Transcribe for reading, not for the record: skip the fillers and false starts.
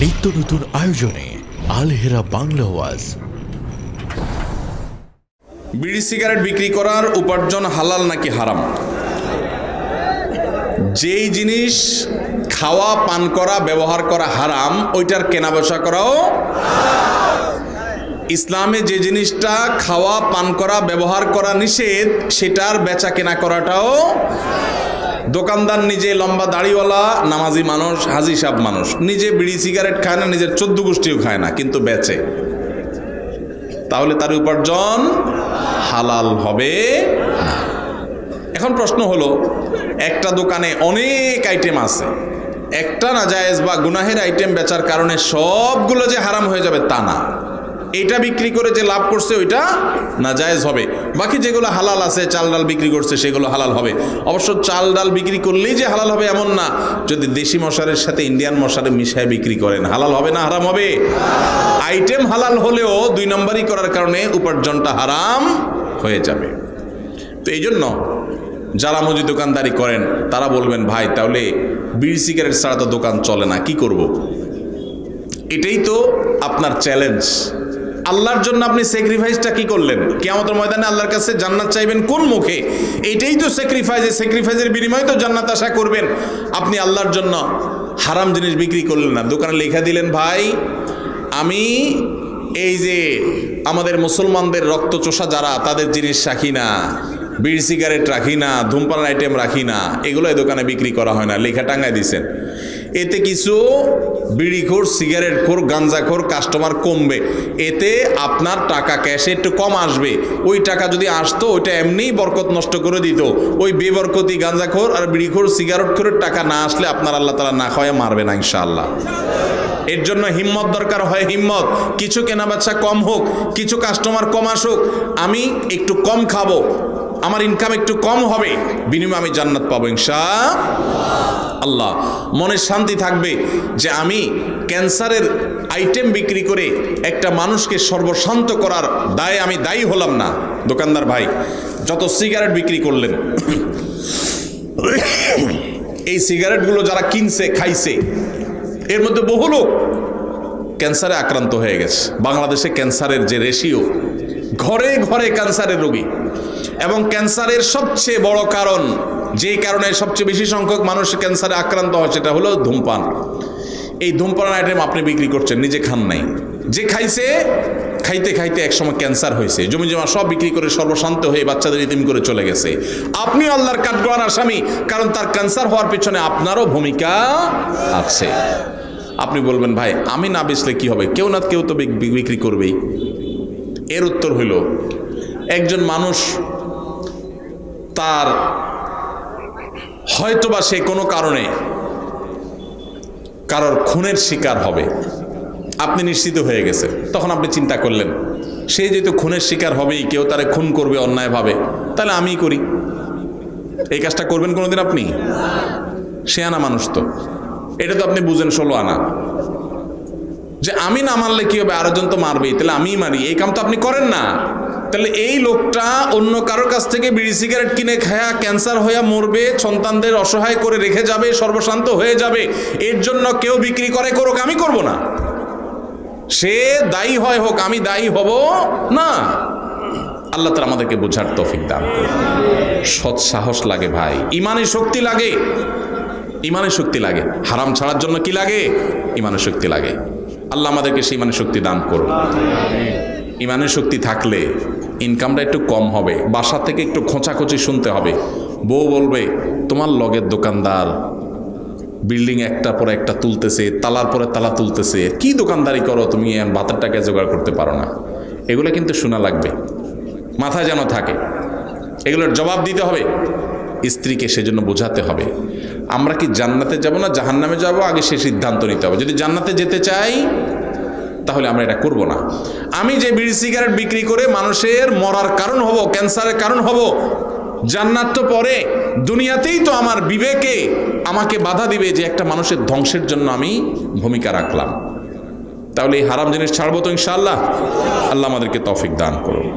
নিত্য নতুন আয়োজনে আল হেরা বাংলা ওয়াজ। বিড়ি সিগারেট বিক্রি করার উপার্জন হালাল নাকি হারাম? যেই জিনিস খাওয়া, পান করা, ব্যবহার করা হারাম, ওইটার কেনা বেচা করাও। ইসলামে যে জিনিসটা খাওয়া, পান করা, ব্যবহার করা নিষেধ, সেটার বেচা কেনা করাটাও। দোকানদার নিজে লম্বা দাড়িওয়ালা নামাজি মানুষ, হাজি সাহেব মানুষ, নিজে বিড়ি সিগারেট খায় না, নিজের 14 গোষ্ঠীও খায় না, কিন্তু বেচে, তাহলে তার উপার্জন হালাল হবে না। এখন প্রশ্ন হলো, একটা দোকানে অনেক আইটেম আছে, একটা নাজায়েজ বা গুনাহের আইটেম বেচার কারণে সবগুলো যে হারাম হয়ে যাবে তা না। এটা বিক্রি করে যে লাভ করছে ওইটা নাজায়েজ হবে, বাকি যেগুলো হালাল আছে, চাল ডাল বিক্রি করছে সেগুলো হালাল হবে। অবশ্য চাল ডাল বিক্রি করলেই যে হালাল হবে এমন না, যদি দেশি মশারের সাথে ইন্ডিয়ান মশারে মিশায় বিক্রি করেন হালাল হবে না হারাম হবে? আইটেম হালাল হলেও 2 নম্বরই করার কারণে উপার্জনটা হারাম হয়ে যাবে। তো এই জন্য যারা মুদি দোকানদারি করেন তারা বলবেন, ভাই তাহলে বিড়ি সিগারেট ছাড়া তো দোকান চলে না, কি করব? এটাই তো আপনার চ্যালেঞ্জ। আল্লাহর জন্য আপনি স্যাক্রিফাইসটা কি করলেন? কিয়ামতের ময়দানে আল্লাহর কাছে জান্নাত চাইবেন কোন মুখে? এটাই তো স্যাক্রিফাইস। স্যাক্রিফাইসের বিনিময়ে তো জান্নাত আশা করবেন। আপনি আল্লাহর জন্য হারাম জিনিস বিক্রি করলেন না, দোকানে লেখা দিলেন, ভাই আমি এই যে আমাদের মুসলমানদের রক্তচোষা যারা, তাদের জিনিস রাখি না, বিড়ি সিগারেট রাখি না, ধূমপান আইটেম রাখি না, এগুলো এই দোকানে বিক্রি করা হয় না, লেখা টাঙ্গায় দিছেন। এতে কিছু বিড়িখোর, সিগারেটখোর, গাঞ্জাখোর কাস্টমার কমবে, এতে আপনার টাকা ক্যাশে একটু কম আসবে। ওই টাকা যদি আসতো ওইটা এমনিই বরকত নষ্ট করে দিত। ওই বেবরকতি গাঞ্জাখোর আর বিড়িখোর, সিগারেটখোরের টাকা না আসলে আপনার আল্লাহ তাআলা না খাওয়ায় মারবে না ইনশাআল্লাহ। এর জন্য হিম্মত দরকার হয়, হিম্মত। কিছু কেনাবেচা কম হোক, কিছু কাস্টমার কম আসুক, আমি একটু কম খাবো, আমার ইনকাম একটু কম হবে, বিনিময়ে আমি জান্নাত পাবো ইনশাআল্লাহ। মনের শান্তি থাকবে যে আমি ক্যান্সারের আইটেম বিক্রি করে একটা মানুষকে সর্বশান্ত করার দায়ে আমি দায়ী হলাম না। দোকানদার ভাই যত সিগারেট বিক্রি করলেন, এই সিগারেটগুলো যারা কিনছে, খাইছে, এর মধ্যে বহু লোক ক্যান্সারে আক্রান্ত হয়ে গেছে। বাংলাদেশে ক্যান্সারের যে রেশিও, ঘরে ঘরে ক্যান্সারের রোগী, এবং ক্যান্সারের সবচেয়ে বড় কারণ, যে কারণে সবচেয়ে বেশি সংখ্যক মানুষ ক্যান্সারে আক্রান্ত হয়, সেটা হলো ধূমপান। এই ধূমপান আইটেম আপনি বিক্রি করছেন, নিজে খান নাই, যে খাইছে, খাইতে খাইতে একসময় ক্যান্সার হয়েছে, জমি জমা সব বিক্রি করে সর্বশান্ত হয়ে বাচ্চাদের ইতিম করে চলে গেছে। আপনি আল্লাহর কাঠগড়ার আসামি, কারণ তার ক্যান্সার হওয়ার পিছনে আপনারও ভূমিকা আছে। আপনি বলবেন, ভাই আমি না বেচলে কি হবে? কেউ না কেউ তো বিক্রি করবেই। এর উত্তর হইল, একজন মানুষ তার হয়তোবা সে কোনো কারণে কারোর খুনের শিকার হবে, আপনি নিশ্চিত হয়ে গেছে, তখন আপনি চিন্তা করলেন সে যেহেতু খুনের শিকার হবেই, কেউ তারে খুন করবে অন্যায়ভাবে, তাহলে আমিই করি। এই কাজটা করবেন কোনোদিন আপনি? সে আনা মানুষ তো, এটা তো আপনি বুঝেন 16 আনা, যে আমি না মারলে কি হবে, আরেকজন তো মারবেই, তাহলে আমিই মারি, এই কাম তো আপনি করেন না। তাহলে এই লোকটা অন্য কারোর কাছ থেকে বিড়ি সিগারেট কিনে খায়া ক্যান্সার হয়ে মরবে, সন্তানদের অসহায় করে রেখে যাবে, সর্বশান্ত হয়ে যাবে। এর জন্য কেউ বিক্রি করে করুক, আমি করব না। সে দায়ী হয় হোক, আমি দায়ী হব না। আল্লাহ তাআলা আমাদেরকে বোঝার তৌফিক দান করুন। সৎ সাহস লাগে ভাই, ইমানের শক্তি লাগে, ইমানের শক্তি লাগে। হারাম ছাড়ার জন্য কি লাগে? ইমানের শক্তি লাগে। আল্লাহ আমাদেরকে সেই ইমানের শক্তি দান করুন। ইমানের শক্তি থাকলে ইনকামটা একটু কম হবে, বাসা থেকে একটু খোঁচাখুচি শুনতে হবে। বউ বলবে, তোমার লগের দোকানদার বিল্ডিং একটা পরে একটা তুলতেছে, তালার পরে তালা তুলতেছে, কি দোকানদারি করো তুমি, ভাতের টাকা জোগাড় করতে পারো না। এগুলো কিন্তু শোনা লাগবে, মাথায় যেন থাকে, এগুলোর জবাব দিতে হবে। স্ত্রীকে সেজন্য বোঝাতে হবে, আমরা কি জান্নাতে যাব না জাহান্নামে যাব, আগে সে সিদ্ধান্ত নিতে হবে। যদি জান্নাতে যেতে চাই তাহলে আমরা এটা করব না। আমি যে বিড়ি সিগারেট বিক্রি করে মানুষের মরার কারণ হব, ক্যান্সারের কারণ হব, জান্নাত তো পরে, দুনিয়াতেই তো আমার বিবেকে আমাকে বাধা দিবে যে একটা মানুষের ধ্বংসের জন্য আমি ভূমিকা রাখলাম। তাহলে এই হারাম জিনিস ছাড়বো তো ইনশাআল্লাহ। আল্লাহ আমাদেরকে তৌফিক দান করুন।